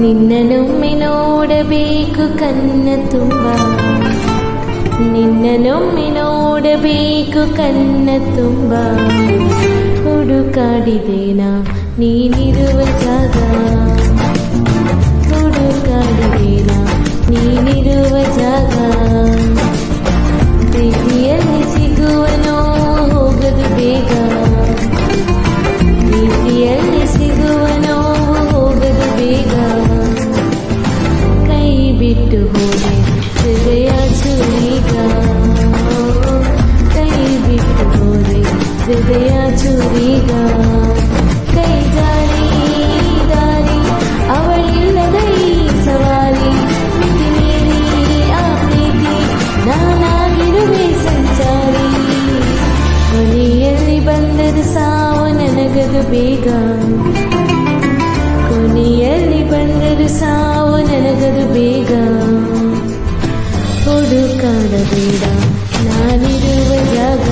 ನಿನ್ನನೊಮ್ಮೆ ನೋಡಬೇಕು ಕಣ್ಣ ತುಂಬ, ನಿನ್ನನೊಮ್ಮೆ ನೋಡಬೇಕು ಕಣ್ಣ ತುಂಬ. ಹುಡುಕಾಡಿದೇನಾ ನೀನಿರುವ ಜಾಗ, ಹುಡುಕಾಡಿದೇನಾ ನೀನಿರುವ ಜಾಗ. ಪ್ರೀತಿಯಲ್ಲಿ ಸಿಗುವನೋ ಹೋಗದು ಬೇಗ, ಪ್ರೀತಿಯಲ್ಲಿ ಸಿಗುವನೋ ಹೋಗದು ಬೇಗ. ಕೈ ಬಿಟ್ಟು ಹೋದೆ ಹೃದಯ ಚೂರೀಗ, ಕೈ ಬಿಟ್ಟು ಹೋದೆ ಹೃದಯ ಚೂರೀಗ. ಕೈ ಜಾರಿ ದಾರಿ ಅವಳಿಲ್ಲದ ಈ ಸವಾರಿ, ಮಿತಿ ಮೀರಿ ಆ ಪ್ರೀತಿ ನಾನಾಗಿರುವೆ ಸಂಚಾರಿ. ಕೊನೆಯಲ್ಲಿ ಬಂದರು ಸಾವು ನನಗದು ಬೇಗ, ಕೊನೆಯಲ್ಲಿ ಬಂದರು ಸಾವು ನನಗದು ಬೇಗ. ಹುಡುಕಾಡಬೇಡ ನಾನಿರುವ ಜಾಗ.